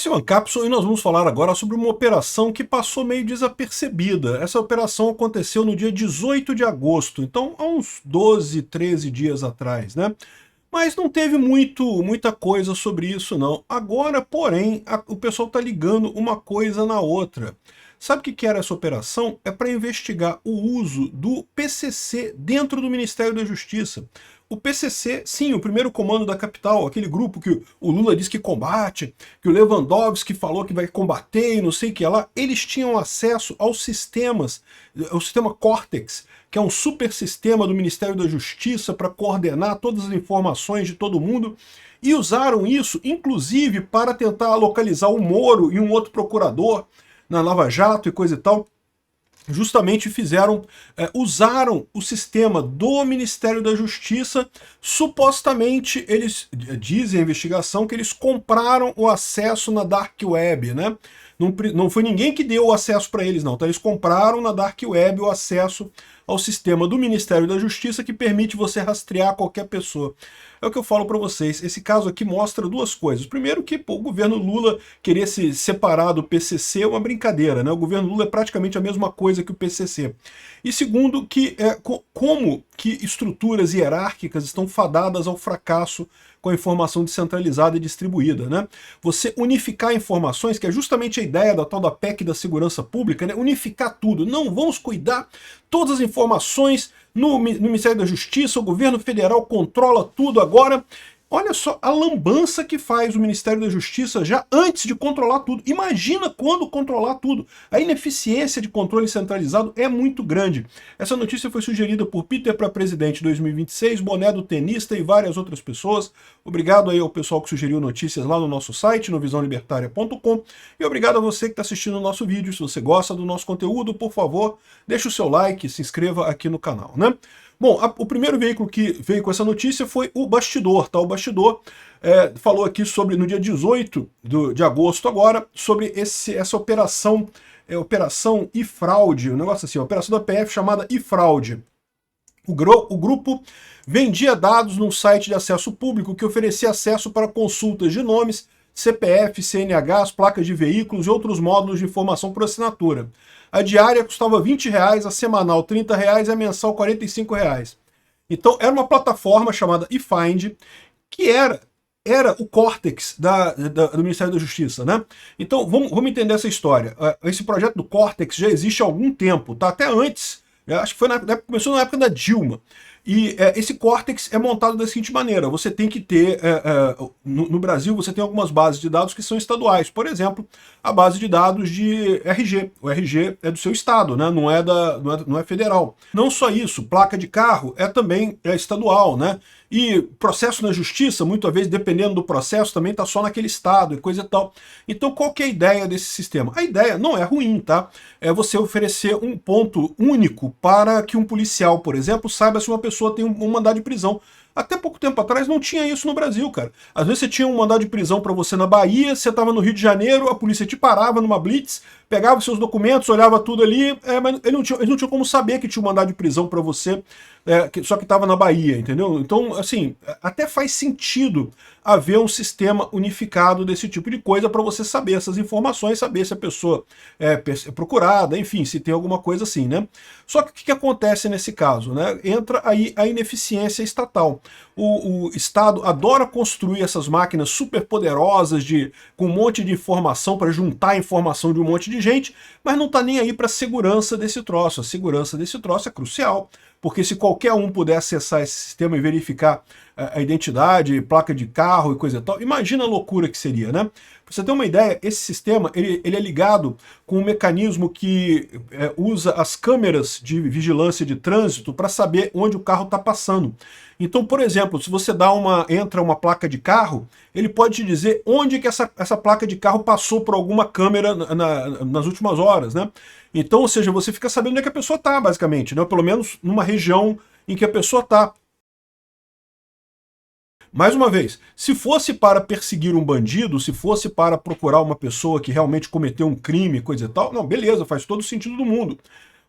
Esse é o Ancapsul e nós vamos falar agora sobre uma operação que passou meio desapercebida. Essa operação aconteceu no dia 18 de agosto, então há uns 12, 13 dias atrás, né? Mas não teve muita coisa sobre isso não. Agora, porém, o pessoal está ligando uma coisa na outra. Sabe o que era essa operação? É para investigar o uso do PCC dentro do Ministério da Justiça. O PCC, sim, o primeiro comando da capital, aquele grupo que o Lula diz que combate, que o Lewandowski falou que vai combater e não sei o que lá, eles tinham acesso aos sistemas, ao sistema Cortex, que é um super sistema do Ministério da Justiça para coordenar todas as informações de todo mundo, e usaram isso, inclusive, para tentar localizar o Moro e um outro procurador na Lava Jato e coisa e tal. Justamente usaram o sistema do Ministério da Justiça, supostamente eles dizem a investigação que eles compraram o acesso na Dark Web, né? Não foi ninguém que deu o acesso para eles, não. Então eles compraram na Dark Web o acesso ao sistema do Ministério da Justiça que permite você rastrear qualquer pessoa. É o que eu falo para vocês. Esse caso aqui mostra duas coisas. Primeiro que o governo Lula querer se separar do PCC é uma brincadeira, né? O governo Lula é praticamente a mesma coisa que o PCC. E segundo que como que estruturas hierárquicas estão fadadas ao fracasso com a informação descentralizada e distribuída, né? Você unificar informações, que é justamente a ideia da tal da PEC da segurança pública, né? Unificar tudo. Não, vamos cuidar todas as informações no Ministério da Justiça, o governo federal controla tudo agora. Olha só a lambança que faz o Ministério da Justiça já antes de controlar tudo. Imagina quando controlar tudo. A ineficiência de controle centralizado é muito grande. Essa notícia foi sugerida por Peter para Presidente 2026, Boné do Tenista e várias outras pessoas. Obrigado aí ao pessoal que sugeriu notícias lá no nosso site, no visãolibertaria.com. E obrigado a você que está assistindo o nosso vídeo. Se você gosta do nosso conteúdo, por favor, deixe o seu like, se inscreva aqui no canal, né? Bom, o primeiro veículo que veio com essa notícia foi o Bastidor, tá? O Bastidor falou aqui sobre, no dia 18 de agosto agora, sobre essa operação, Operação e-Fraude, um negócio assim, a operação da PF chamada e-Fraude. O grupo vendia dados num site de acesso público que oferecia acesso para consultas de nomes, CPF, CNHs, placas de veículos e outros módulos de informação por assinatura. A diária custava R$20, a semanal R$30 e a mensal R$45. Então era uma plataforma chamada eFind, que era o Cortex do Ministério da Justiça, né? Então vamos entender essa história. Esse projeto do Cortex já existe há algum tempo, tá? Até antes, acho que começou na época da Dilma. E esse Cortex é montado da seguinte maneira: você tem que ter, no Brasil você tem algumas bases de dados que são estaduais, por exemplo, a base de dados de RG. O RG é do seu estado, né? Não é federal. Não só isso, placa de carro também é estadual, né? E processo na justiça, muitas vezes, dependendo do processo, também está só naquele estado e coisa e tal. Então, qual que é a ideia desse sistema? A ideia não é ruim, tá? É você oferecer um ponto único para que um policial, por exemplo, saiba se uma pessoa tem um mandado de prisão. Até pouco tempo atrás não tinha isso no Brasil, cara. Às vezes você tinha um mandado de prisão para você na Bahia, você estava no Rio de Janeiro, a polícia te parava numa blitz, pegava seus documentos, olhava tudo ali, mas ele não tinha como saber que tinha um mandado de prisão para você, só que estava na Bahia, entendeu? Então, assim, até faz sentido haver um sistema unificado desse tipo de coisa para você saber essas informações, saber se a pessoa é procurada, enfim, se tem alguma coisa assim, né? Só que o que acontece nesse caso, né? Entra aí a ineficiência estatal. O Estado adora construir essas máquinas super poderosas com um monte de informação para juntar a informação de um monte de gente, mas não está nem aí para a segurança desse troço. A segurança desse troço é crucial, porque se qualquer um puder acessar esse sistema e verificar a identidade, placa de carro e coisa e tal, imagina a loucura que seria, né? Pra você ter uma ideia, esse sistema ele é ligado com um mecanismo que usa as câmeras de vigilância de trânsito para saber onde o carro está passando. Então, por exemplo, se você entra uma placa de carro, ele pode te dizer onde que essa placa de carro passou por alguma câmera nas últimas horas, né? Então, ou seja, você fica sabendo onde é que a pessoa está, basicamente, né? Pelo menos numa região em que a pessoa está. Mais uma vez, se fosse para perseguir um bandido, se fosse para procurar uma pessoa que realmente cometeu um crime, coisa e tal, não, beleza, faz todo o sentido do mundo.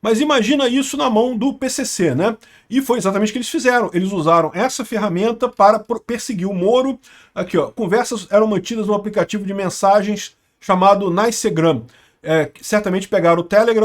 Mas imagina isso na mão do PCC, né? E foi exatamente o que eles fizeram. Eles usaram essa ferramenta para perseguir o Moro. Aqui, ó, conversas eram mantidas no aplicativo de mensagens chamado Nicegram. Certamente pegaram o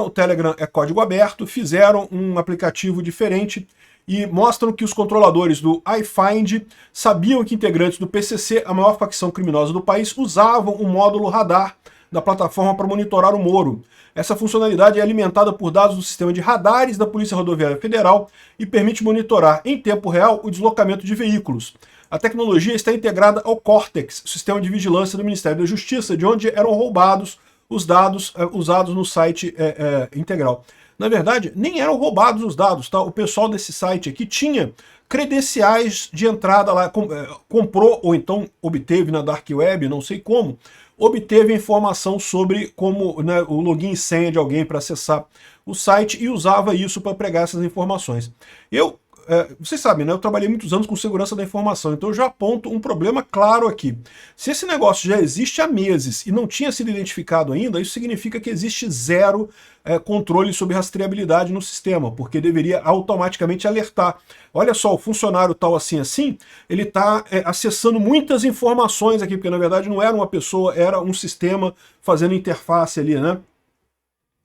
Telegram é código aberto, fizeram um aplicativo diferente e mostram que os controladores do iFind sabiam que integrantes do PCC, a maior facção criminosa do país, usavam o módulo radar da plataforma para monitorar o Moro. Essa funcionalidade é alimentada por dados do sistema de radares da Polícia Rodoviária Federal e permite monitorar em tempo real o deslocamento de veículos. A tecnologia está integrada ao Cortex, sistema de vigilância do Ministério da Justiça, de onde eram roubados os dados usados no site integral. Na verdade, nem eram roubados os dados, tá? O pessoal desse site aqui tinha credenciais de entrada lá, comprou ou então obteve na Dark Web, não sei como, obteve informação sobre como, né, o login e senha de alguém para acessar o site e usava isso para pregar essas informações. Vocês sabem, né? Eu trabalhei muitos anos com segurança da informação, então eu já aponto um problema claro aqui. Se esse negócio já existe há meses e não tinha sido identificado ainda, isso significa que existe zero controle sobre rastreabilidade no sistema, porque deveria automaticamente alertar. Olha só, o funcionário tal assim, ele está acessando muitas informações aqui, porque na verdade não era uma pessoa, era um sistema fazendo interface ali, né?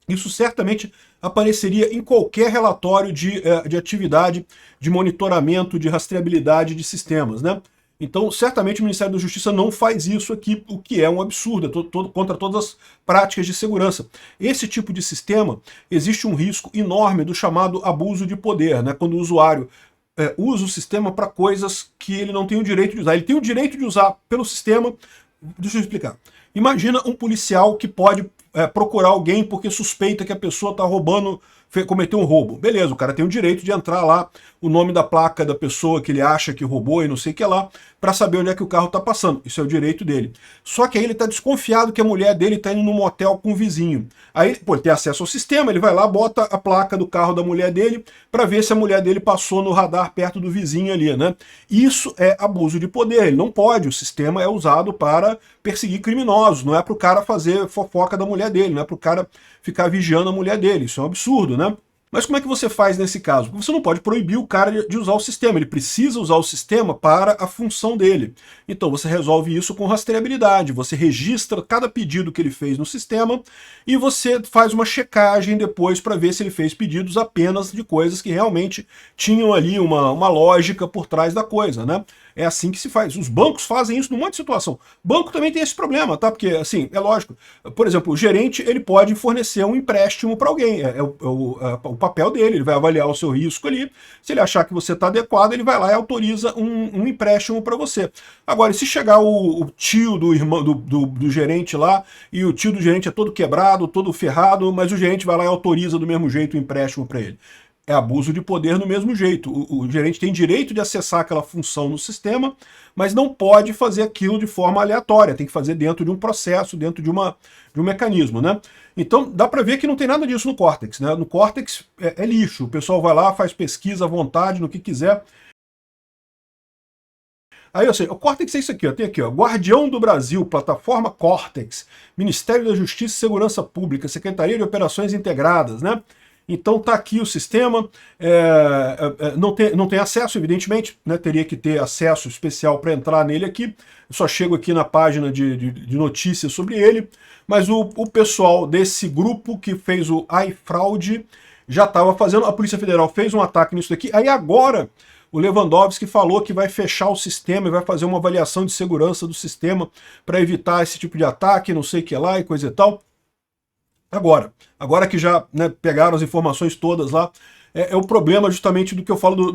Isso certamente apareceria em qualquer relatório de atividade, de monitoramento, de rastreabilidade de sistemas, né? Então, certamente o Ministério da Justiça não faz isso aqui, o que é um absurdo, contra todas as práticas de segurança. Esse tipo de sistema, existe um risco enorme do chamado abuso de poder, né? Quando o usuário usa o sistema para coisas que ele não tem o direito de usar. Ele tem o direito de usar pelo sistema. Deixa eu explicar. Imagina um policial que pode procurar alguém porque suspeita que a pessoa está roubando, cometeu um roubo. Beleza, o cara tem o direito de entrar lá, o nome da placa da pessoa que ele acha que roubou e não sei o que lá, para saber onde é que o carro está passando. Isso é o direito dele. Só que aí ele está desconfiado que a mulher dele está indo num motel com o vizinho. Aí, pô, ele tem acesso ao sistema, ele vai lá, bota a placa do carro da mulher dele para ver se a mulher dele passou no radar perto do vizinho ali, né? Isso é abuso de poder, ele não pode. O sistema é usado para perseguir criminosos, não é para o cara fazer fofoca da mulher dele, não é para o cara ficar vigiando a mulher dele. Isso é um absurdo, né? Mas como é que você faz nesse caso? Porque você não pode proibir o cara de usar o sistema, ele precisa usar o sistema para a função dele. Então você resolve isso com rastreabilidade, você registra cada pedido que ele fez no sistema e você faz uma checagem depois para ver se ele fez pedidos apenas de coisas que realmente tinham ali uma lógica por trás da coisa, né? É assim que se faz. Os bancos fazem isso num monte de situação. Banco também tem esse problema, tá? Porque, assim, é lógico. Por exemplo, o gerente, ele pode fornecer um empréstimo para alguém. É o papel dele, ele vai avaliar o seu risco ali. Se ele achar que você está adequado, ele vai lá e autoriza um empréstimo para você. Agora, se chegar o tio do irmão do gerente lá, e o tio do gerente é todo quebrado, todo ferrado, mas o gerente vai lá e autoriza do mesmo jeito o empréstimo para ele. É abuso de poder do mesmo jeito. O gerente tem direito de acessar aquela função no sistema, mas não pode fazer aquilo de forma aleatória, tem que fazer dentro de um processo, dentro de um mecanismo, né? Então dá para ver que não tem nada disso no Cortex, né? No Cortex é lixo, o pessoal vai lá, faz pesquisa à vontade, no que quiser. Aí eu sei, o Cortex é isso aqui, ó, tem aqui, ó, Guardião do Brasil, Plataforma Cortex, Ministério da Justiça e Segurança Pública, Secretaria de Operações Integradas, né? Então tá aqui o sistema, não tem acesso, evidentemente, né, teria que ter acesso especial para entrar nele aqui, eu só chego aqui na página de notícias sobre ele, mas o pessoal desse grupo que fez o iFraud já estava fazendo, a Polícia Federal fez um ataque nisso daqui, aí agora o Lewandowski falou que vai fechar o sistema e vai fazer uma avaliação de segurança do sistema para evitar esse tipo de ataque, não sei o que lá e coisa e tal. Agora que já, né, pegaram as informações todas lá, é o problema justamente do que eu falo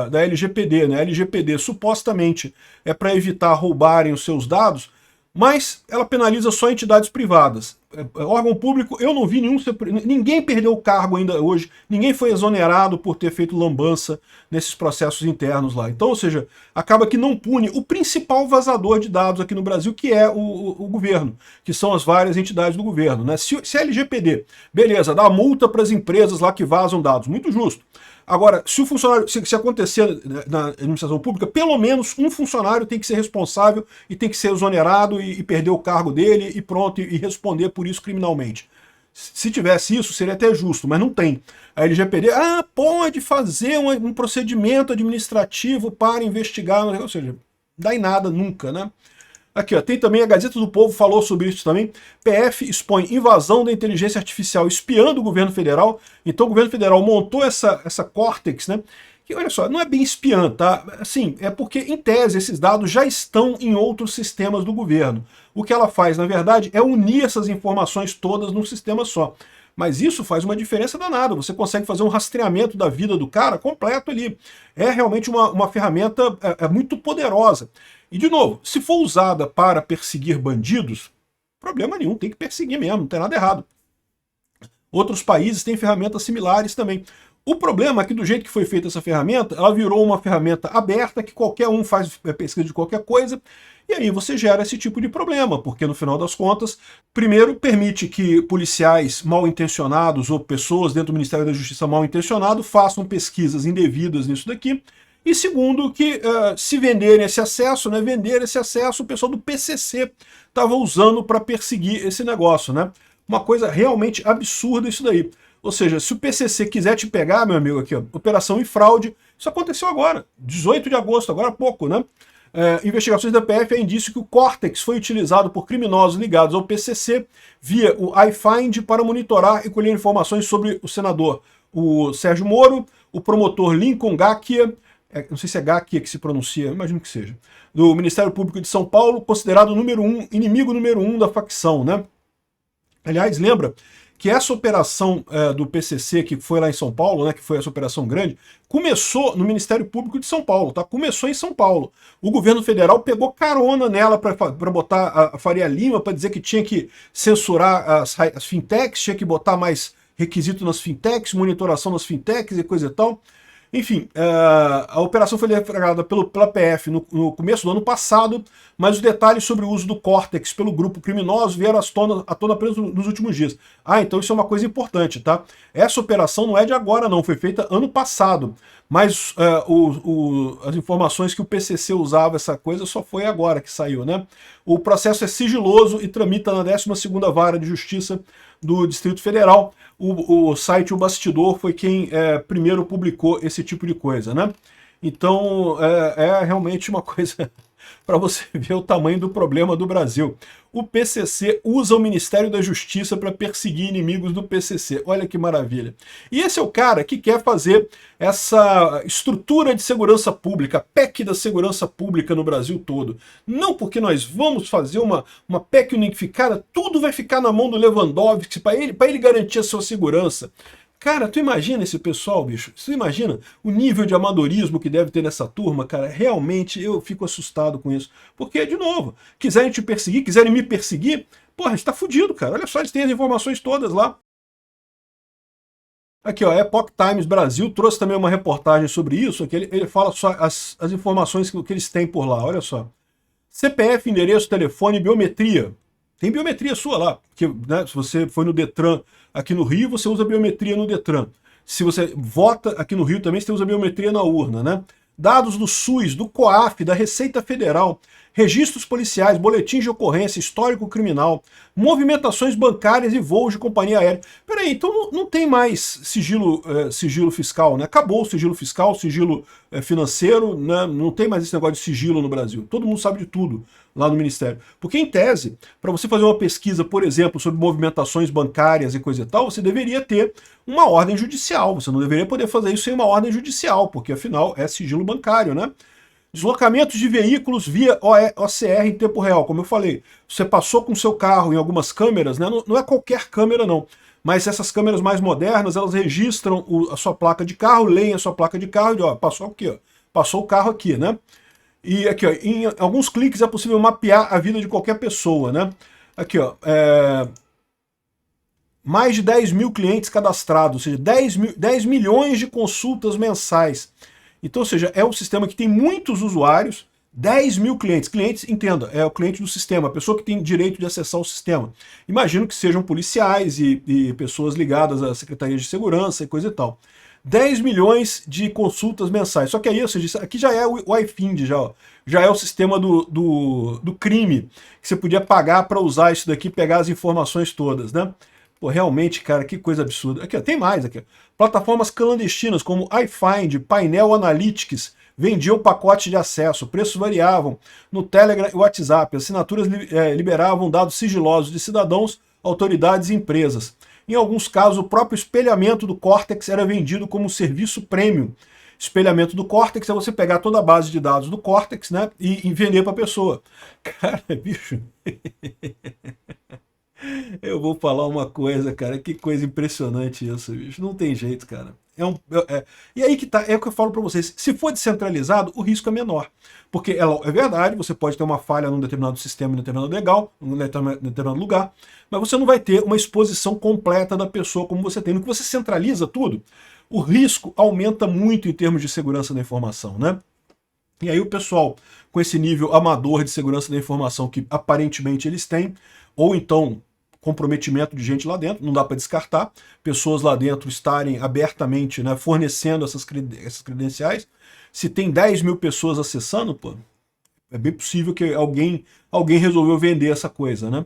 da LGPD, né? A LGPD supostamente é para evitar roubarem os seus dados, mas ela penaliza só entidades privadas. Órgão público, eu não vi ninguém perdeu o cargo ainda hoje, ninguém foi exonerado por ter feito lambança nesses processos internos lá. Então, ou seja, acaba que não pune o principal vazador de dados aqui no Brasil, que é o governo, que são as várias entidades do governo, né? Se a LGPD, beleza, dá multa para as empresas lá que vazam dados, muito justo. Agora, se o funcionário, se acontecer na administração pública, pelo menos um funcionário tem que ser responsável e tem que ser exonerado e perder o cargo dele e pronto, e responder por isso criminalmente. Se tivesse isso, seria até justo, mas não tem. A LGPD, pode fazer um procedimento administrativo para investigar, ou seja, dá em nada nunca, né? Aqui, ó, tem também a Gazeta do Povo, falou sobre isso também. PF expõe invasão da inteligência artificial espiando o governo federal. Então o governo federal montou essa Cortex, né? Que, olha só, não é bem espiã, tá? Assim, é porque, em tese, esses dados já estão em outros sistemas do governo. O que ela faz, na verdade, é unir essas informações todas num sistema só. Mas isso faz uma diferença danada. Você consegue fazer um rastreamento da vida do cara completo ali. É realmente uma ferramenta muito poderosa. E, de novo, se for usada para perseguir bandidos, problema nenhum, tem que perseguir mesmo, não tem nada errado. Outros países têm ferramentas similares também. O problema é que, do jeito que foi feita essa ferramenta, ela virou uma ferramenta aberta, que qualquer um faz pesquisa de qualquer coisa, e aí você gera esse tipo de problema, porque no final das contas, primeiro, permite que policiais mal intencionados ou pessoas dentro do Ministério da Justiça mal intencionados façam pesquisas indevidas nisso daqui, e segundo, que se venderem esse acesso, né, vender esse acesso, o pessoal do PCC estava usando para perseguir esse negócio, né? Uma coisa realmente absurda isso daí. Ou seja, se o PCC quiser te pegar, meu amigo, aqui, ó, operação em fraude, isso aconteceu agora, 18 de agosto, agora há pouco, né? Investigações da PF é indício que o Cortex foi utilizado por criminosos ligados ao PCC via o iFind para monitorar e colher informações sobre o senador o Sérgio Moro, o promotor Lincoln Gakia, não sei se é Gakia que se pronuncia, imagino que seja, do Ministério Público de São Paulo, considerado inimigo número 1 da facção, né? Aliás, lembra que essa operação do PCC, que foi lá em São Paulo, né, que foi essa operação grande, começou no Ministério Público de São Paulo, tá? Começou em São Paulo. O governo federal pegou carona nela para botar a Faria Lima, para dizer que tinha que censurar as fintechs, tinha que botar mais requisito nas fintechs, monitoração nas fintechs e coisa e tal. Enfim, a operação foi deflagrada pela PF no começo do ano passado, mas os detalhes sobre o uso do Cortex pelo grupo criminoso vieram à tona apenas nos últimos dias. Então isso é uma coisa importante, tá? Essa operação não é de agora não, foi feita ano passado, mas as informações que o PCC usava essa coisa só foi agora que saiu, né? O processo é sigiloso e tramita na 12ª Vara de Justiça do Distrito Federal. O site O Bastidor foi quem primeiro publicou esse tipo de coisa, né? Então é realmente uma coisa para você ver o tamanho do problema do Brasil. O PCC usa o Ministério da Justiça para perseguir inimigos do PCC. Olha que maravilha. E esse é o cara que quer fazer essa estrutura de segurança pública, PEC da segurança pública no Brasil todo. Não porque nós vamos fazer uma PEC unificada, tudo vai ficar na mão do Lewandowski para ele garantir a sua segurança. Cara, tu imagina esse pessoal, bicho? Tu imagina o nível de amadorismo que deve ter nessa turma, cara? Realmente eu fico assustado com isso. Porque, de novo, quiserem te perseguir, quiserem me perseguir, porra, a gente tá fudido, cara. Olha só, eles têm as informações todas lá. Aqui, ó, Epoch Times Brasil trouxe também uma reportagem sobre isso, que ele fala só as informações que eles têm por lá, olha só. CPF, endereço, telefone, biometria. Tem biometria sua lá, porque, né, se você foi no Detran aqui no Rio, você usa biometria no Detran. Se você vota aqui no Rio também, você usa biometria na urna, né? Dados do SUS, do COAF, da Receita Federal, registros policiais, boletins de ocorrência, histórico criminal, movimentações bancárias e voos de companhia aérea. Peraí, então não tem mais sigilo fiscal, né? Acabou o sigilo fiscal, sigilo financeiro, né? Não tem mais esse negócio de sigilo no Brasil. Todo mundo sabe de tudo lá no Ministério. Porque, em tese, para você fazer uma pesquisa, por exemplo, sobre movimentações bancárias e coisa e tal, você deveria ter uma ordem judicial. Você não deveria poder fazer isso sem uma ordem judicial, porque, afinal, é sigilo bancário, né? Deslocamentos de veículos via OCR em tempo real, como eu falei. Você passou com o seu carro em algumas câmeras, né? Não é qualquer câmera, não. Mas essas câmeras mais modernas, elas registram a sua placa de carro, leem a sua placa de carro e, ó, passou aqui, ó. Passou o carro aqui, né? E aqui, ó, em alguns cliques é possível mapear a vida de qualquer pessoa, né? Aqui, ó, mais de 10 mil clientes cadastrados, ou seja, 10 milhões de consultas mensais. Então, ou seja, é um sistema que tem muitos usuários, 10 mil clientes. Clientes, entenda, é o cliente do sistema, a pessoa que tem direito de acessar o sistema. Imagino que sejam policiais e pessoas ligadas à Secretaria de Segurança e coisa e tal. 10 milhões de consultas mensais. Só que aí, ou seja, aqui já é o iFind, já é o sistema do crime, que você podia pagar para usar isso daqui, pegar as informações todas, né? Pô, realmente, cara, que coisa absurda. Aqui, ó, tem mais aqui. Plataformas clandestinas como iFind, Painel Analytics, vendia o pacote de acesso, preços variavam no Telegram e WhatsApp, assinaturas liberavam dados sigilosos de cidadãos, autoridades e empresas. Em alguns casos, o próprio espelhamento do Cortex era vendido como serviço premium. Espelhamento do Cortex é você pegar toda a base de dados do Cortex, né, e vender para a pessoa. Cara, bicho... Eu vou falar uma coisa, cara, que coisa impressionante isso, bicho. Não tem jeito, cara. E aí que tá, é o que eu falo para vocês. Se for descentralizado, o risco é menor. Porque é verdade, você pode ter uma falha num determinado sistema, num determinado lugar, mas você não vai ter uma exposição completa da pessoa como você tem. No que você centraliza tudo, o risco aumenta muito em termos de segurança da informação, né? E aí o pessoal, com esse nível amador de segurança da informação que aparentemente eles têm, ou então comprometimento de gente lá dentro, não dá para descartar, pessoas lá dentro estarem abertamente, né, fornecendo essas credenciais. Se tem 10 mil pessoas acessando, pô, é bem possível que alguém resolveu vender essa coisa, né?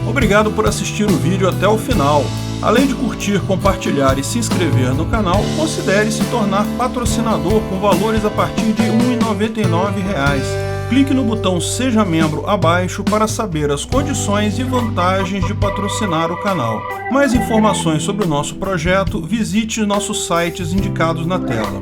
Obrigado por assistir o vídeo até o final. Além de curtir, compartilhar e se inscrever no canal, considere se tornar patrocinador com valores a partir de R$ 1,99. Clique no botão Seja Membro abaixo para saber as condições e vantagens de patrocinar o canal. Mais informações sobre o nosso projeto, visite nossos sites indicados na tela.